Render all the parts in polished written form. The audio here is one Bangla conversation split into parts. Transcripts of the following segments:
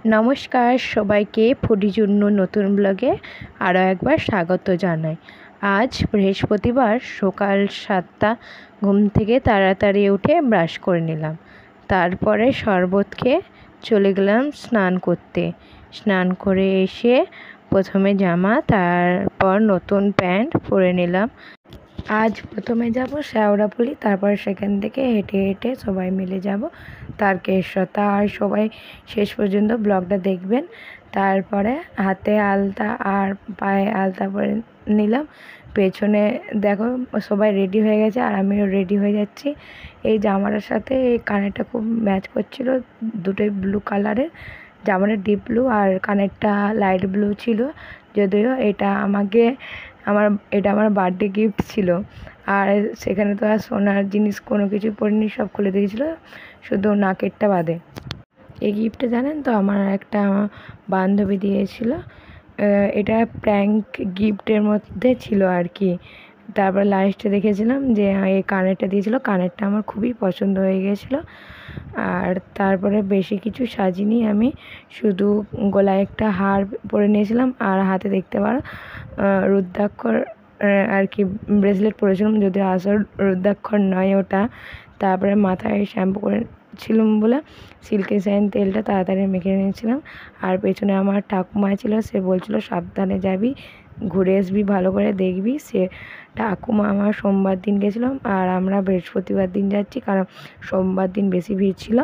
নমস্কার সবাইকে ফুডি জন্য নতুন ব্লগে আরও একবার স্বাগত জানাই। আজ বৃহস্পতিবার সকাল 7টা ঘুম থেকে তাড়াতাড়ি উঠে ব্রাশ করে নিলাম। তারপরে শরবত খেয়ে চলে গেলাম স্নান করতে। স্নান করে এসে প্রথমে জামা, তারপর নতুন প্যান্ট পরে নিলাম। আজ প্রথমে যাব শেওড়াফুলি, তারপর সেখান থেকে হেঁটে হেঁটে সবাই মিলে যাব তারকেশ্বর। আর সবাই শেষ পর্যন্ত ব্লগটা দেখবেন। তারপরে হাতে আলতা আর পায়ে আলতা পরে নিলাম। পেছনে দেখো সবাই রেডি হয়ে গেছে আর আমিও রেডি হয়ে যাচ্ছি। এই জামাটার সাথে এই কানেরটা খুব ম্যাচ করছিল, দুটোই ব্লু কালারের। জামাটা ডিপ ব্লু আর কানেরটা লাইট ব্লু ছিল। যদিও এটা আমার বার্থডে গিফট ছিল। আর সেখানে তো আর সোনার জিনিস কোনো কিছু পরিনি, সব খুলে দিয়েছিল, শুধু নাকেরটা বাদে। এই গিফটটা জানেন তো আমার একটা বান্ধবী দিয়েছিল। এটা প্র্যাঙ্ক গিফটের মধ্যে ছিল আর কি। তারপর লাস্টে দেখেছিলাম যে এই কানেরটা দিয়েছিল, কানেরটা আমার খুবই পছন্দ হয়ে গিয়েছিলো। আর তারপরে বেশি কিছু সাজিনি, আমি শুধু গলায় একটা হার পরে নিয়েছিলাম আর হাতে দেখতে পারো রুদ্রাক্ষর আর কি ব্রেসলেট পরেছিলাম, যদিও আসল রুদ্রাক্ষর নয় ওটা। তারপরে মাথায় শ্যাম্পু করেছিলাম বলে সিল্কের শাইন তেলটা তাড়াতাড়ি মেখে নিয়েছিলাম। আর পেছনে আমার ঠাকুমা ছিল, সে বলছিল সাবধানে যাবি, ঘুরে আসবি, ভালো করে দেখবি। সে ঠাকুমা আমার সোমবার দিন গেছিলাম আর আমরা বৃহস্পতিবার দিন যাচ্ছি, কারণ সোমবার দিন বেশি ভিড় ছিল।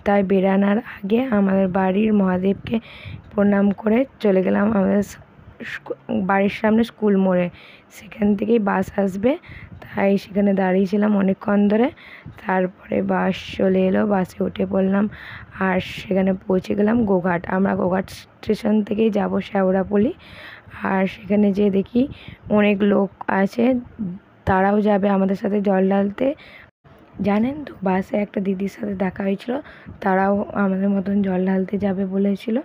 তাই বেরানোর আগে আমাদের বাড়ির মহাদেবকে প্রণাম করে চলে গেলাম আমাদের বাড়ির সামনে স্কুল মোড়ে। সেখান থেকেই বাস আসবে, তাই সেখানে দাঁড়িয়েছিলাম অনেকক্ষণ ধরে। তারপরে বাস চলে এলো, বাসে উঠে পড়লাম আর সেখানে পৌঁছে গেলাম গোঘাট। আমরা গোঘাট স্টেশন থেকেই যাব শেওড়াফুলি। আর সেখানে যেয়ে দেখি অনেক লোক আছে, তারাও যাবে আমাদের সাথে জল ঢালতে। জানেন তো, বাসে একটা দিদির সাথে দেখা হয়েছিল, তারাও আমাদের মতন জল ঢালতে যাবে বলেছিল,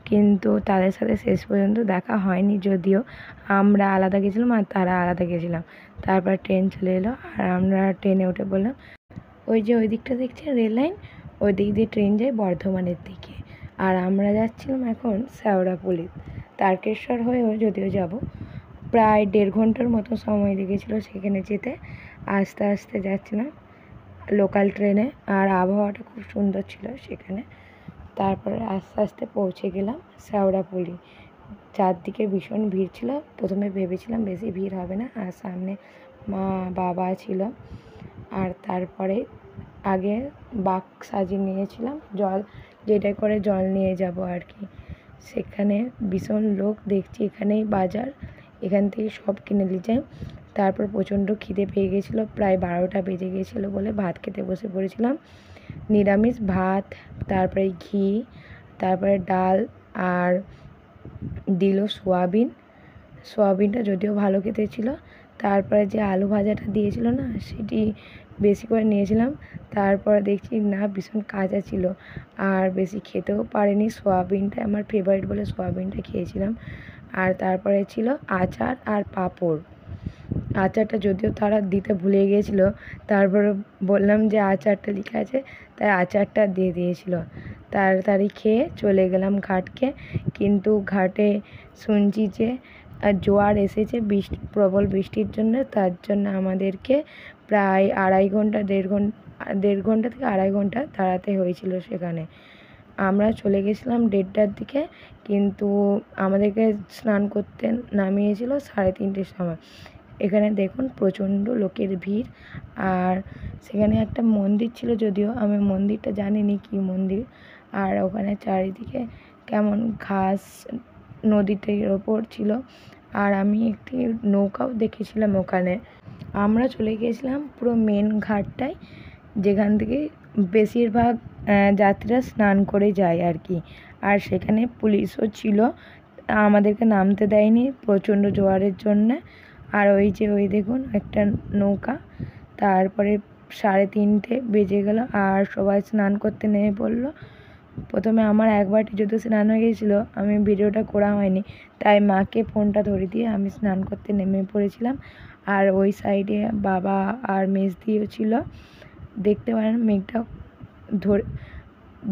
কিন্তু তাদের সাথে শেষ পর্যন্ত দেখা হয়নি। যদিও আমরা আলাদা গেছিলাম আর তারা আলাদা গেছিলাম। তারপর ট্রেন চলে এলো আর আমরা ট্রেনে উঠে পড়লাম। ওই যে ওই দিকটা দেখছেন রেল লাইন, ওই দিক দিয়ে ট্রেন যায় বর্ধমানের দিকে। আর আমরা যাচ্ছিলাম এখন শেওড়াফুলি। তারকেশ্বর হয়েও যদিও যাব, প্রায় 1.5 ঘন্টার মতো সময় লেগেছিলো সেখানে যেতে। আস্তে আস্তে যাচ্ছিলাম লোকাল ট্রেনে, আর আবহাওয়াটা খুব সুন্দর ছিল সেখানে। তারপরে আস্তে আস্তে পৌঁছে গেলাম শেওড়াফুলি। চারদিকে ভীষণ ভিড় ছিল। প্রথমে ভেবেছিলাম বেশি ভিড় হবে না, আর সামনে মা বাবা ছিল। আর তারপরে আগে বাক্স সাজিয়ে নিয়েছিলাম, জল যেটা করে জল নিয়ে যাব আর কি। সেখানে ভীষণ লোক দেখছি, এখানেই বাজার, এখান থেকে সব কিনে নিয়ে যাই। তারপর প্রচণ্ড খিদে পেয়ে গেছিলো, প্রায় 12টা বেজে গিয়েছিলো বলে ভাত খেতে বসে পড়েছিলাম। নিরামিষ ভাত, তারপরে ঘি, তারপরে ডাল, আর দিল সোয়াবিনটা যদিও ভালো খেতে ছিল। তারপরে যে আলু ভাজাটা দিয়েছিল না, সেটি বেশি করে নিয়েছিলাম। তারপরে দেখছি না, ভীষণ কাঁচা ছিল আর বেশি খেতেও পারিনি। সোয়াবিনটা আমার ফেভারিট বলে সোয়াবিনটা খেয়েছিলাম। আর তারপরে ছিল আচার আর পাঁপড়। আচারটা যদিও তারা দিতে ভুলে গিয়েছিলো, তারপরে বললাম যে আচারটা লেখা আছে, তাই আচারটা দিয়ে দিয়েছিল। তাড়াতাড়ি খেয়ে চলে গেলাম ঘাটকে। কিন্তু ঘাটে শুনছি যে জোয়ার এসেছে, প্রবল বৃষ্টির জন্য। তার জন্য আমাদেরকে প্রায় 1.5 ঘন্টা থেকে 2.5 ঘন্টা দাঁড়াতে হয়েছিল সেখানে। আমরা চলে গেছিলাম 1:30টার দিকে, কিন্তু আমাদেরকে স্নান করতে নামিয়েছিল 3:30টের সময়। এখানে দেখুন প্রচণ্ড লোকের ভিড়। আর সেখানে একটা মন্দির ছিল, যদিও আমি মন্দিরটা জানিনি কী মন্দির। আর ওখানে চারিদিকে কেমন ঘাস নদীটির ওপর ছিল। আর আমি একটি নৌকাও দেখেছিলাম ওখানে। আমরা চলে গিয়েছিলাম পুরো মেন ঘাটটায়, যেখান থেকে বেশিরভাগ যাত্রীরা স্নান করে যায় আর কি। আর সেখানে পুলিশও ছিল, আমাদেরকে নামতে দেয়নি প্রচণ্ড জোয়ারের জন্যে। আর ওই যে ওই দেখুন একটা নৌকা। তারপরে 3:30 বেজে গেল আর সবাই স্নান করতে নেমে পড়লো। প্রথমে আমার একবারটি যদি স্নান হয়ে গিয়েছিলো, আমি ভিডিওটা করা হয়নি, তাই মাকে ফোনটা ধরে দিয়ে আমি স্নান করতে নেমে পড়েছিলাম। আর ওই সাইডে বাবা আর মেজদিও ছিল, দেখতে পারেন মেঘটা ধরে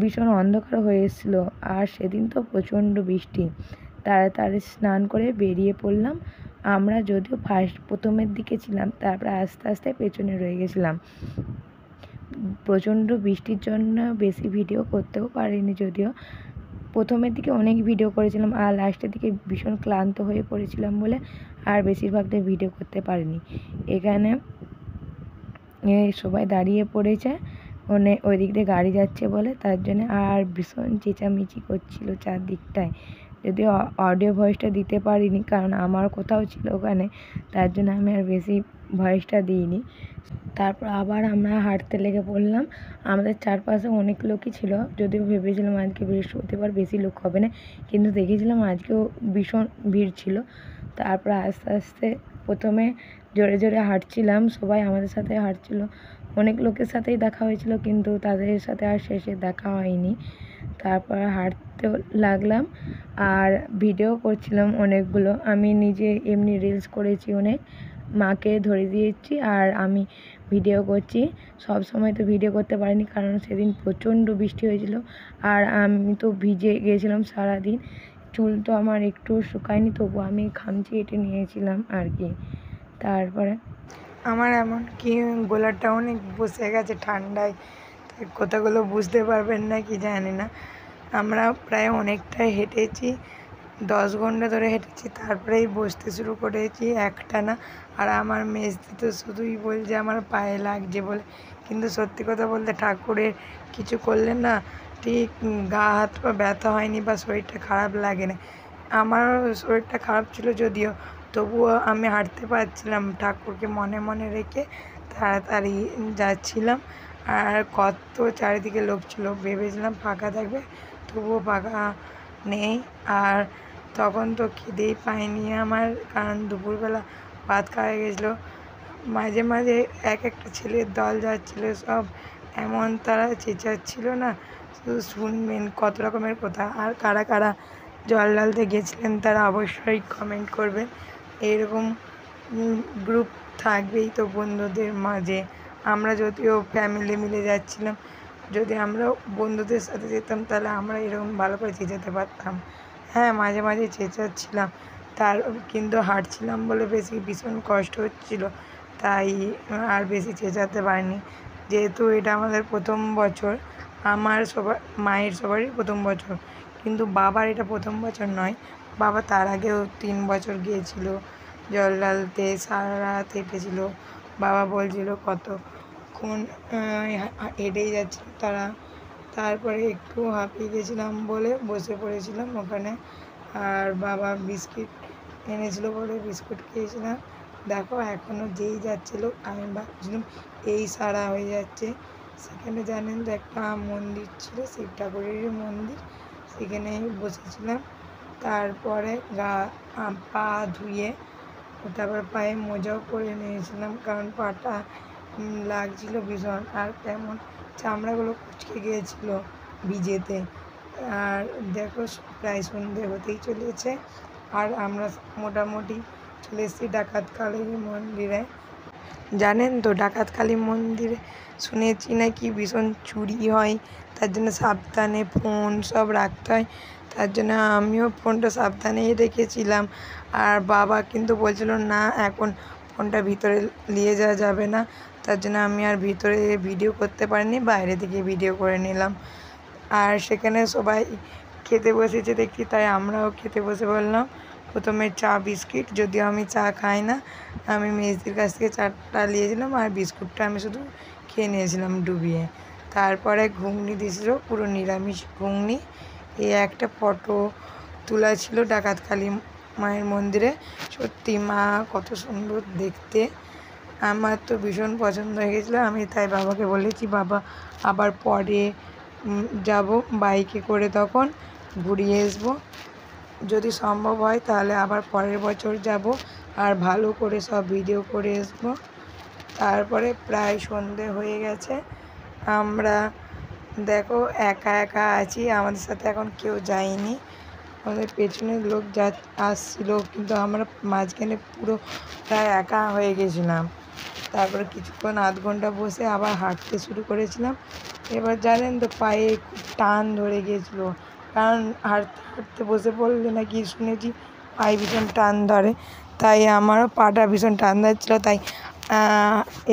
ভীষণ অন্ধকার হয়ে এসেছিলো। আর সেদিন তো প্রচণ্ড বৃষ্টি। তাড়াতাড়ি স্নান করে বেরিয়ে পড়লাম। আমরা যদিও প্রথমের দিকে ছিলাম, তারপরে আস্তে আস্তে পেছনে রয়ে গেছিলাম। প্রচণ্ড বৃষ্টির জন্য বেশি ভিডিও করতেও পারিনি, যদিও প্রথমের দিকে অনেক ভিডিও করেছিলাম আর লাস্টের দিকে ভীষণ ক্লান্ত হয়ে পড়েছিলাম বলে আর বেশিরভাগটা ভিডিও করতে পারিনি। এখানে সবাই দাঁড়িয়ে পড়েছে, মানে ওই দিক দিয়ে গাড়ি যাচ্ছে বলে, তার জন্য আর ভীষণ চেঁচামেচি করছিল চারদিকটায়। যদিও অডিও ভয়েসটা দিতে পারিনি, কারণ আমার কোথাও ছিল ওখানে, তার জন্য আমি আর বেশি ভয়েসটা দিইনি। তারপর আবার আমরা হাঁটতে লেগে পড়লাম। আমাদের চারপাশে অনেক লোকই ছিল, যদিও ভেবেছিলাম আজকে বৃহস্পতিবার বেশি লোক হবে না, কিন্তু দেখেছিলাম আজকেও ভীষণ ভিড় ছিল। তারপর আস্তে আস্তে প্রথমে জোরে জোরে হাঁটছিলাম, সবাই আমাদের সাথে হাঁটছিল। অনেক লোকের সাথেই দেখা হয়েছিল, কিন্তু তাদের সাথে আর শেষে দেখা হয়নি। তারপর হাঁটতে লাগলাম আর ভিডিও করছিলাম অনেকগুলো। আমি নিজে এমনি রিলস করেছি অনেক, মাকে ধরে দিয়েছি আর আমি ভিডিও করছি। সব সময় তো ভিডিও করতে পারিনি, কারণ সেদিন প্রচণ্ড বৃষ্টি হয়েছিল আর আমি তো ভিজে গিয়েছিলাম সারাদিন। চুল তো আমার একটু শুকায়নি, তবু আমি খামচি এঁটে নিয়েছিলাম আর কি। তারপরে আমার এমন কি গলাটা অনেক বসে গেছে ঠান্ডায়, তাই কথাগুলো বুঝতে পারবেন না কি জানি না। আমরা প্রায় অনেকটাই হেঁটেছি, 10 ঘন্টা ধরে হেঁটেছি, তারপরেই বসতে শুরু করেছি একটানা। আর আমার মেজদি তো শুধুই বলছে আমার পায়ে লাগছে বলে, কিন্তু সত্যি কথা বলতে ঠাকুরের কিছু করলে না ঠিক গা হাত পা ব্যথা হয়নি বা শরীরটা খারাপ লাগে না। আমার শরীরটা খারাপ ছিল যদিও, তবুও আমি হাঁটতে পারছিলাম ঠাকুরকে মনে মনে রেখে তাড়াতাড়ি যাচ্ছিলাম। আর কত চারিদিকে লোক ছিল, ভেবেছিলাম ফাঁকা থাকবে, তবুও ফাঁকা নেই। আর তখন তো খিদেই পাইনি আমার, কারণ দুপুরবেলা ভাত খাওয়া গেছিলো। মাঝে মাঝে এক একটা ছেলের দল যাচ্ছিলো, সব এমন তারা চেঁচাচ্ছিল না, শুধু শুনবেন কত রকমের কথা। আর কারা কারা জল ঢালতে গেছিলেন তারা অবশ্যই কমেন্ট করবেন। এরকম গ্রুপ থাকবেই তো বন্ধুদের মাঝে। আমরা যদিও ফ্যামিলি মিলে যাচ্ছিলাম, যদি আমরা বন্ধুদের সাথে যেতাম তাহলে আমরা এরকম ভালো করে চেঁচাতে পারতাম। হ্যাঁ, মাঝে মাঝে চেঁচাচ্ছিলাম, কিন্তু হাঁটছিলাম বলে ভীষণ কষ্ট হচ্ছিল, তাই আর বেশি চেঁচাতে পারিনি। যেহেতু এটা আমাদের প্রথম বছর, আমার মায়ের সবারই প্রথম বছর, কিন্তু বাবার এটা প্রথম বছর নয়। বাবা তার আগেও 3 বছর গিয়েছিল জল ঢালতে, সারা রাত হেঁটেছিল। বাবা বলছিল কতক্ষণ হেঁটেই যাচ্ছিল তারা। তারপরে একটু হাঁপিয়ে গেছিলাম বলে বসে পড়েছিলাম ওখানে। আর বাবা বিস্কিট এনেছিল বলে বিস্কুট খেয়েছিলাম। দেখো এখনও যেই যাচ্ছিলো আমি ভাবছিলাম এই সারা হয়ে যাচ্ছে। সেখানে জানেন তো একটা মন্দির ছিল, শিব ঠাকুরেরই মন্দির, সেখানে বসেছিলাম। তারপরে পা ধুয়ে তারপর পায়ে মোজাও পরে নিয়েছিলাম, কারণ পাটা লাগছিল ভীষণ, আর তেমন চামড়াগুলো কুঁচকে গিয়েছিলো ভিজেতে। আর দেখো প্রায় সন্ধে হতেই চলেছে, আর আমরা মোটামুটি চলে এসেছি ডাকাতকালী মন্দিরে। জানেন তো ডাকাতকালী মন্দিরে শুনেছি নাকি ভীষণ চুরি হয়, তার জন্য সাবধানে ফোন সব রাখতে হয়। তার জন্য আমিও ফোনটা সাবধানেই রেখেছিলাম। আর বাবা কিন্তু বলছিল না এখন ফোনটা ভিতরে নিয়ে যাওয়া যাবে না, তার জন্য আমি আর ভিতরে ভিডিও করতে পারিনি, বাইরে থেকে ভিডিও করে নিলাম। আর সেখানে সবাই খেতে বসেছে দেখছি, তাই আমরাও খেতে বসে পড়লাম। প্রথমে চা বিস্কিট, যদিও আমি চা খাই না, আমি মেজদির কাছ থেকে চাটা নিয়েছিলাম আর বিস্কুটটা আমি শুধু খেয়ে নিয়েছিলাম ডুবিয়ে। তারপরে ঘুগনি দিয়েছিল, পুরো নিরামিষ ঘুগনি। এই একটা ফটো তোলা ছিল ডাকাতকালী মায়ের মন্দিরে। সত্যি মা কত সুন্দর দেখতে, আমার তো ভীষণ পছন্দ হয়ে গেছিলো। আমি তাই বাবাকে বলেছি বাবা আবার পরে যাব বাইকে করে, তখন ঘুরিয়ে আসবো, যদি সম্ভব হয় তাহলে আবার পরের বছর যাব আর ভালো করে সব ভিডিও করে আসবো। তারপরে প্রায় সন্ধে হয়ে গেছে, আমরা দেখো একা একা আছি, আমাদের সাথে এখন কেউ যায়নি। আমাদের পেছনের লোক আসছিলো, কিন্তু আমরা মাঝখানে পুরো প্রায় একা হয়ে গেছিলাম। তারপরে কিছুক্ষণ আধ ঘন্টা বসে আবার হাঁটতে শুরু করেছিলাম। এবার জানেন তো পায়ে খুব টান ধরে গিয়েছিলো, কারণ হাঁটতে হাঁটতে বসে পড়লে নাকি শুনেছি পায়ে ভীষণ টান ধরে, তাই আমারও পাটা ভীষণ টান ধরছিলো, তাই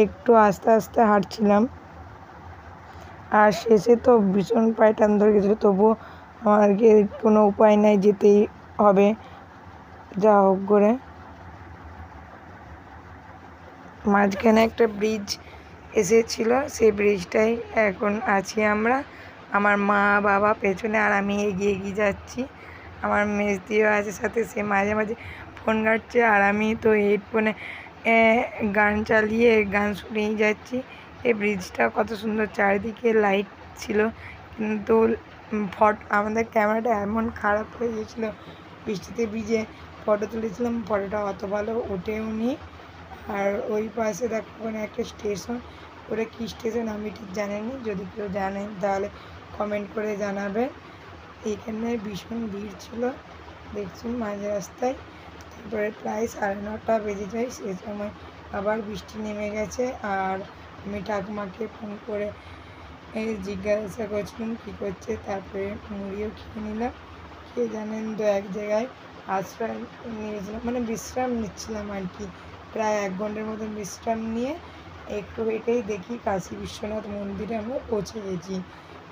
একটু আস্তে আস্তে হাঁটছিলাম। আর শেষে তো ভীষণ পায়ে টান ধরে গেছিলো, তবুও আমাকে কোনো উপায় নাই, যেতেই হবে যা হোক করে। মাঝখানে একটা ব্রিজ এসেছিল, সেই ব্রিজটাই এখন আছি আমরা, আমার মা বাবা পেছনে আর আমি এগিয়ে এগিয়ে যাচ্ছি। আমার মেজদিও আছে সাথে, সে মাঝে মাঝে ফোন ঘাঁটছে আর আমি তো হেডফোনে গান চালিয়ে গান শুনেই যাচ্ছি। এই ব্রিজটা কত সুন্দর, চারিদিকে লাইট ছিল, কিন্তু আমাদের ক্যামেরাটা এমন খারাপ হয়ে গিয়েছিলো, বৃষ্টিতে ভিজে ফটো তুলেছিলাম, ফটোটা অত ভালো ওঠেও নি। আর ওই পাশে দেখো ওখানে একটা স্টেশন, ওটা কী স্টেশন আমি ঠিক জানিনি, যদি কেউ জানেন তাহলে কমেন্ট করে জানাবেন। এখানে ভীষণ ভিড় ছিল দেখছেন মাঝ রাস্তায়। তারপরে প্রায় 9:30 বেজে যায়, সে সময় আবার বৃষ্টি নেমে গেছে। আর আমি ঠাকুমাকে ফোন করে জিজ্ঞাসা করছিলাম কী করছে, তারপরে মুড়িও খেয়ে নিলাম। খেয়ে জানেন তো এক জায়গায় আশ্রয় নিয়েছিলাম, মানে বিশ্রাম নিচ্ছিলাম আর কি। প্রায় 1 ঘন্টার মতন বিশ্রাম নিয়ে একটু হেঁটেই দেখি কাশী বিশ্বনাথ মন্দিরে আমরা পৌঁছে গেছি।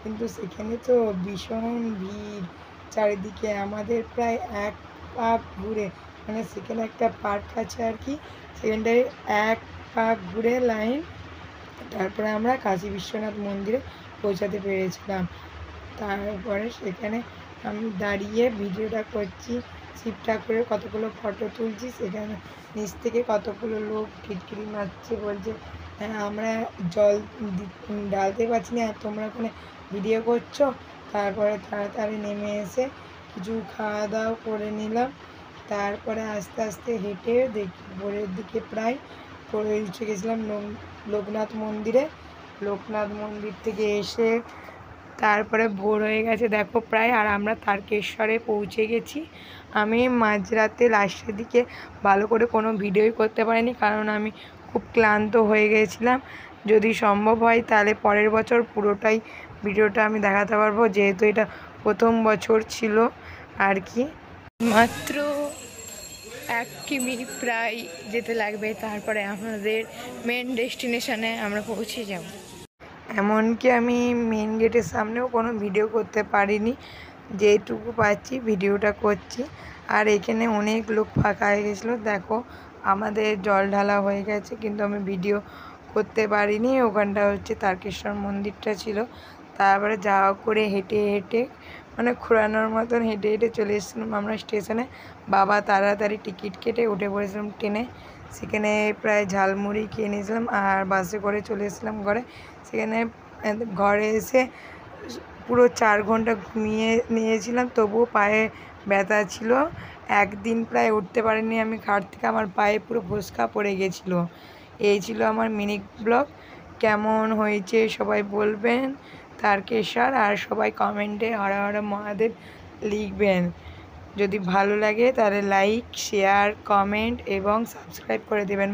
কিন্তু সেখানে তো ভীষণ ভিড় চারিদিকে, আমাদের প্রায় 1 পাক ঘুরে, মানে সেখানে একটা পার্ক আছে আর কি, সেখানটায় 1 পাক ঘুরে লাইন, তারপরে আমরা কাশী বিশ্বনাথ মন্দিরে পৌঁছাতে পেরেছিলাম। তারপরে সেখানে আমি দাঁড়িয়ে ভিডিওটা করছি, শিব ঠাকুরের কতগুলো ফটো তুলছি, সেখানে নিচ থেকে কতগুলো লোক টিটকিরি মারছে, বলছে আমরা জল ঢালতে পারছি না আর তোমরা ওখানে ভিডিও করছো। তারপরে তাড়াতাড়ি নেমে এসে কিছু খাওয়া দাওয়া করে নিলাম। তারপরে আস্তে আস্তে হেঁটে দেখি ভোরের দিকে প্রায় পৌঁছে গেছিলাম লোকনাথ মন্দিরে। লোকনাথ মন্দির থেকে এসে তারপরে ভোর হয়ে গেছে দেখো প্রায়, আর আমরা তারকেশ্বরে পৌঁছে গেছি। আমি মাঝরাতে লাস্টের দিকে ভালো করে কোনো ভিডিওই করতে পারিনি, কারণ আমি খুব ক্লান্ত হয়ে গেছিলাম। যদি সম্ভব হয় তাহলে পরের বছর পুরোটাই ভিডিওটা আমি দেখাতে পারবো, যেহেতু এটা প্রথম বছর ছিল আর কি। মাত্র 1 কিমি প্রায় যেতে লাগবে, তারপরে আমাদের মেন ডেস্টিনেশনে আমরা পৌঁছে যাব। এমনকি আমি মেন গেটের সামনেও কোনো ভিডিও করতে পারিনি, যেটুকু পাচ্ছি ভিডিওটা করছি। আর এখানে অনেক লোক ফাঁকা হয়ে গেছিলো, দেখো আমাদের জল ঢালা হয়ে গেছে, কিন্তু আমি ভিডিও করতে পারিনি। ওখানটা হচ্ছে তারকেশ্বর মন্দিরটা ছিল। তারপরে যাওয়া করে হেঁটে হেঁটে মানে ঘোরানোর মতন হেঁটে হেঁটে চলে এসেছিলাম আমরা স্টেশনে। বাবা তাড়াতাড়ি টিকিট কেটে উঠে পড়েছিলাম ট্রেনে, সেখানে প্রায় ঝালমুড়ি খেয়ে নিয়েছিলাম আর বাসে করে চলে এসেছিলাম ঘরে। সেখানে ঘরে এসে পুরো 4 ঘন্টা ঘুমিয়ে নিয়েছিলাম, তবুও পায়ে ব্যথা ছিল। একদিন প্রায় উঠতে পারিনি আমি খাট থেকে, আমার পায়ে পুরো ফোস্কা পড়ে গেছিলো। এই ছিল আমার মিনি ব্লগ। কেমন হয়েছে সবাই বলবেন তারকেশ্বর, আর সবাই কমেন্টে হর হর মহাদেব লিখবেন। যদি ভালো লাগে তাহলে লাইক, শেয়ার, কমেন্ট এবং সাবস্ক্রাইব করে দেবেন।